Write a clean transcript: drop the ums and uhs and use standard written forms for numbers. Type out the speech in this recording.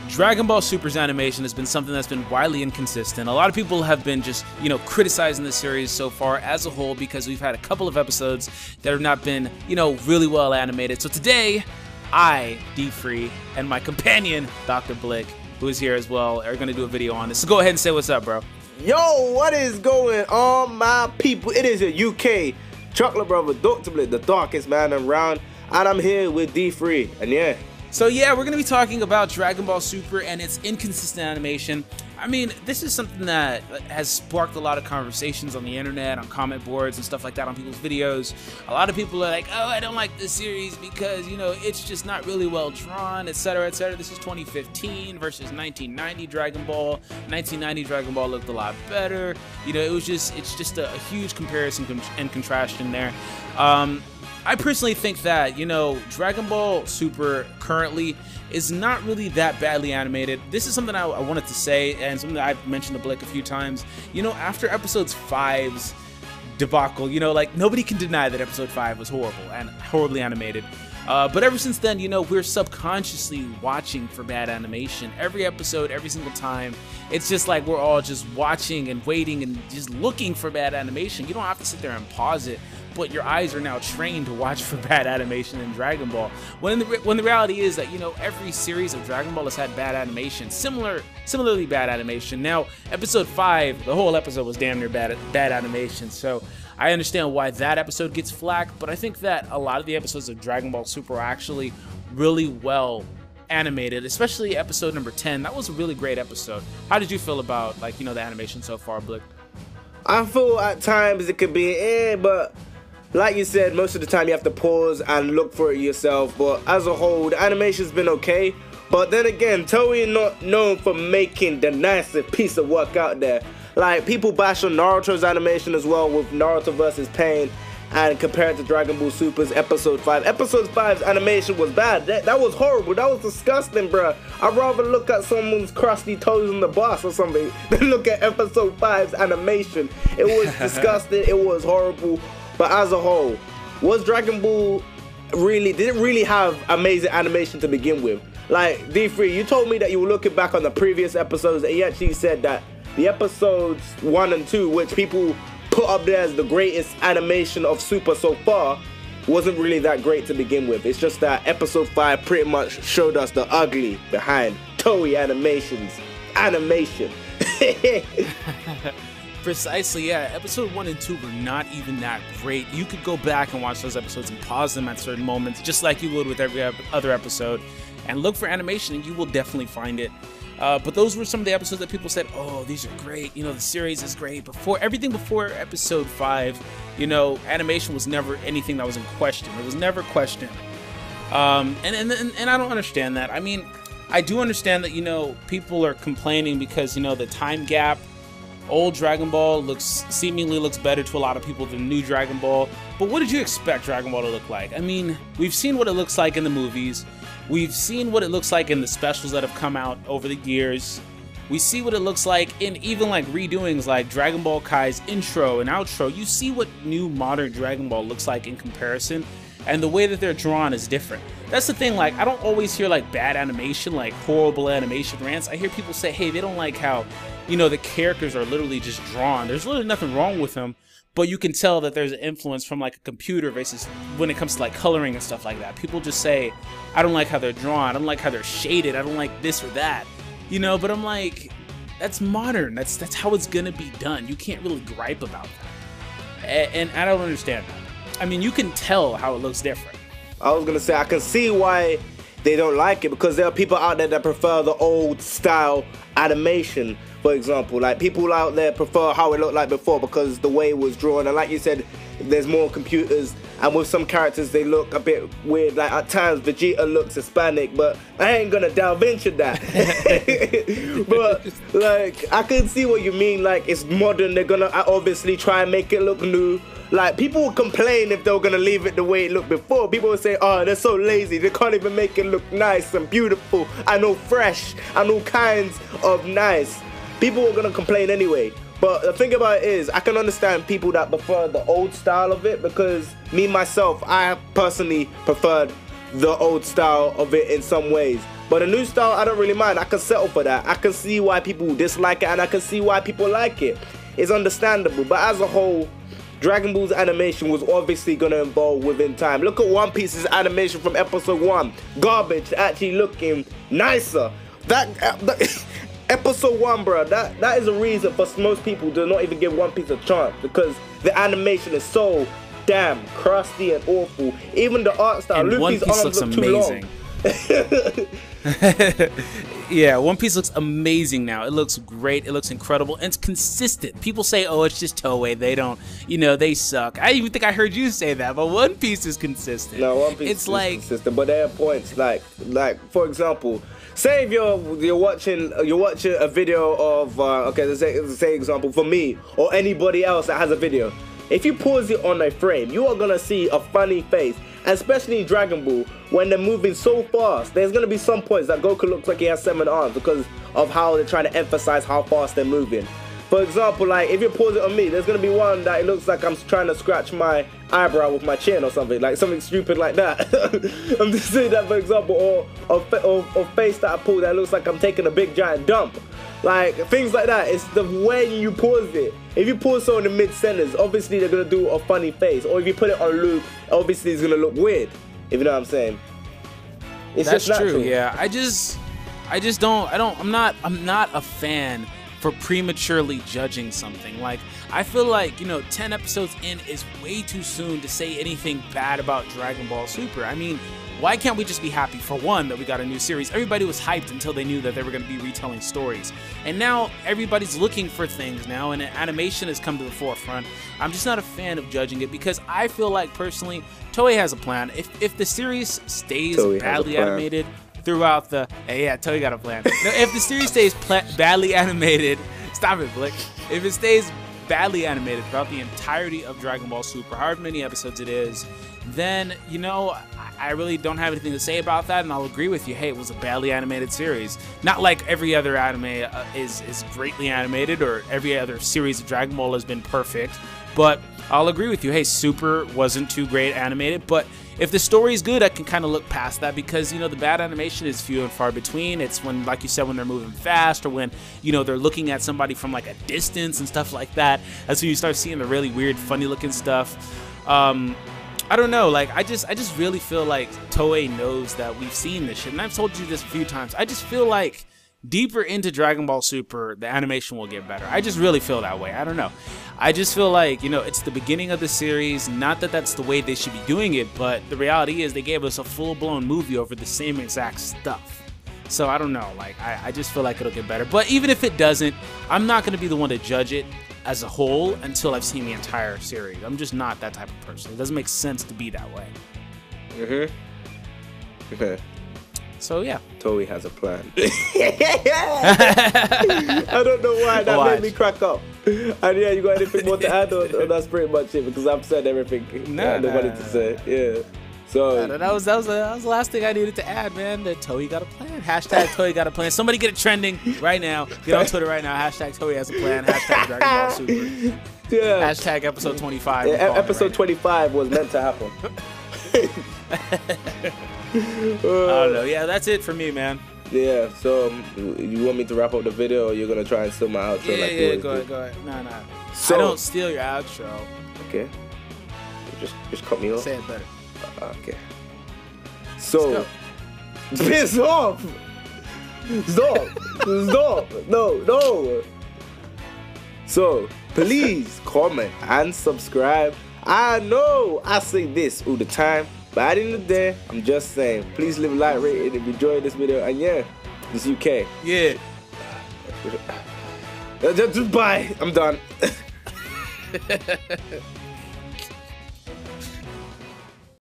Dragon Ball Super's animation has been something that's been widely inconsistent. A lot of people have been just, criticizing the series so far as a whole because we've had a couple of episodes that have not been, really well animated. So today, I, D-Free, and my companion, Dr. Blick, who is here as well, are going to do a video on this. So go ahead and say what's up, bro. Yo, what is going on, my people? It is a UK chocolate brother, Dr. Blick, the darkest man around, and I'm here with D-Free, and yeah. So yeah, we're going to be talking about Dragon Ball Super and its inconsistent animation. I mean, this is something that has sparked a lot of conversations on the internet, on comment boards and stuff like that, on people's videos. A lot of people are like, oh, I don't like this series because, it's just not really well drawn, etc., etc. This is 2015 versus 1990 Dragon Ball. 1990 Dragon Ball looked a lot better. It's just a huge comparison and contrastion there. I personally think that, Dragon Ball Super currently is not really that badly animated. This is something I wanted to say, and something that I've mentioned to Blick a few times. After Episode 5's debacle, nobody can deny that Episode 5 was horrible and horribly animated. But ever since then, we're subconsciously watching for bad animation. Every episode, every single time, it's just like we're all just watching and waiting and just looking for bad animation. You don't have to sit there and pause it, but your eyes are now trained to watch for bad animation in Dragon Ball. When the reality is that, every series of Dragon Ball has had bad animation, similarly bad animation. Now, Episode 5, the whole episode was damn near bad animation, so I understand why that episode gets flack, but I think that a lot of the episodes of Dragon Ball Super are actually really well animated, especially episode number 10. That was a really great episode. How did you feel about, the animation so far, Blick? I feel at times it could be but like you said, most of the time you have to pause and look for it yourself. But as a whole, the animation's been okay. But then again, Toei not known for making the nicest piece of work out there. Like, people bash on Naruto's animation as well with Naruto vs. Pain and compare it to Dragon Ball Super's Episode 5. Episode 5's animation was bad. That was horrible. That was disgusting, bruh. I'd rather look at someone's crusty toes in the bus or something than look at Episode 5's animation. It was disgusting. It was horrible. But as a whole, was Dragon Ball didn't really have amazing animation to begin with? Like, D-Free, you told me that you were looking back on the previous episodes and you actually said that the episodes 1 and 2, which people put up there as the greatest animation of Super so far, wasn't really that great to begin with. It's just that Episode 5 pretty much showed us the ugly behind Toei animation. Precisely, yeah. Episode 1 and 2 were not even that great. You could go back and watch those episodes and pause them at certain moments, just like you would with every other episode, and look for animation, and you will definitely find it. But those were some of the episodes that people said, oh, these are great, the series is great. Everything before Episode 5, animation was never anything that was in question. It was never questioned. And I don't understand that. I mean, I do understand that, people are complaining because, the time gap. Old Dragon Ball seemingly looks better to a lot of people than new Dragon Ball. But what did you expect Dragon Ball to look like? I mean, we've seen what it looks like in the movies. We've seen what it looks like in the specials that have come out over the years. We see what it looks like in even redoings like Dragon Ball Kai's intro and outro. You see what new modern Dragon Ball looks like in comparison, and the way that they're drawn is different. That's the thing, I don't always hear bad animation, horrible animation rants. I hear people say, hey, they don't like how, the characters are literally just drawn. There's literally nothing wrong with them, but you can tell that there's an influence from a computer versus when it comes to coloring and stuff like that. People just say, I don't like how they're drawn, I don't like how they're shaded, I don't like this or that, but I'm like, that's modern, that's how it's gonna be done. You can't really gripe about that, and I don't understand that. I mean, you can tell how it looks different. I was gonna say, I can see why they don't like it, because there are people out there that prefer the old style animation. For example, people out there prefer how it looked like before because the way it was drawn, and like you said, there's more computers, and with some characters they look a bit weird. At times Vegeta looks Hispanic, but I ain't gonna delve into that. But I can see what you mean. It's modern, they're gonna obviously try and make it look new. People would complain if they were gonna leave it the way it looked before. People would say, oh, they're so lazy, they can't even make it look nice and beautiful and all fresh and all kinds of nice. People were gonna complain anyway. But the thing about it is, I can understand people that prefer the old style of it, because me myself, I personally preferred the old style of it in some ways. But a new style, I don't really mind. I can settle for that. I can see why people dislike it, and I can see why people like it. It's understandable. But as a whole, Dragon Ball's animation was obviously going to evolve within time. Look at One Piece's animation from episode 1. Garbage, actually looking nicer. That episode 1, bro, that is a reason for most people to not even give One Piece a chance, because the animation is so damn crusty and awful. Even the art style, and Luffy's One Piece arms looks look amazing. Too long. Yeah, One Piece looks amazing now. It looks great. It looks incredible. And it's consistent. People say, oh, it's just Toei. They don't, they suck. I even think I heard you say that, but One Piece is consistent. No, One Piece is consistent, but there are points like for example, say if you're watching a video of okay, let's say example for me or anybody else that has a video. If you pause it on a frame, you are gonna see a funny face. Especially in Dragon Ball, when they're moving so fast, there's going to be some points that Goku looks like he has 7 arms because of how they're trying to emphasize how fast they're moving. For example, like if you pause it on me, there's going to be one that it looks like I'm trying to scratch my eyebrow with my chin or something, like something stupid like that. I'm just saying that for example, or face that I pull that looks like I'm taking a big giant dump. Like things like that. It's the way you pause it. If you pause someone in mid-sentence, obviously they're gonna do a funny face. Or if you put it on loop, obviously it's gonna look weird. If you know what I'm saying. It's That's just true. Yeah. I'm not a fan for prematurely judging something. Like, I feel like, 10 episodes in is way too soon to say anything bad about Dragon Ball Super. I mean, why can't we just be happy, for one, that we got a new series? Everybody was hyped until they knew that they were going to be retelling stories. And now everybody's looking for things now, and animation has come to the forefront. I'm just not a fan of judging it because I feel like, personally, Toei has a plan. If the series stays badly animated throughout the... Hey, yeah, Toei got a plan. No, if the series stays badly animated... Stop it, Blick. If it stays badly animated throughout the entirety of Dragon Ball Super, however many episodes it is, then, I really don't have anything to say about that, and I'll agree with you. Hey, it was a badly animated series. Not like every other anime is greatly animated, or every other series of Dragon Ball has been perfect, but I'll agree with you. Hey, Super wasn't too great animated, but if the story is good, I can kind of look past that because, the bad animation is few and far between. It's when, like you said, when they're moving fast or when, they're looking at somebody from like a distance and stuff like that. That's when you start seeing the really weird, funny looking stuff. I don't know, like, I just really feel like Toei knows that we've seen this shit, and I've told you this a few times. I just feel like deeper into Dragon Ball Super, the animation will get better. I just really feel that way. I don't know. I just feel like, it's the beginning of the series. Not that that's the way they should be doing it, but the reality is they gave us a full-blown movie over the same exact stuff. So I don't know, like, I just feel like it'll get better. But even if it doesn't, I'm not going to be the one to judge it as a whole until I've seen the entire series. I'm just not that type of person. It doesn't make sense to be that way. Okay. So yeah, Toei has a plan. I don't know why that made me crack up. And yeah, you got anything more to add, or that's pretty much it? Because I've said everything I wanted to say. Yeah. So that was the last thing I needed to add, man. That Toei got a plan. Hashtag Toei got a plan. Somebody get it trending right now. Get on Twitter right now. Hashtag Toei has a plan. Hashtag Dragon Ball Super. Yeah. Hashtag episode 25. Yeah, episode 25 was meant to happen. I don't know. Yeah, that's it for me, man. Yeah. So you want me to wrap up the video, or you're gonna try and steal my outro? Yeah. Go ahead. No. So, I don't steal your outro. Okay. Just cut me off. Say it better. Okay. So, piss off! Stop! No! So, please comment and subscribe. I know I say this all the time, but at the end of the day, I'm just saying, please leave a like, rate it, if you enjoyed this video, and yeah, this UK. Yeah. Just bye. I'm done.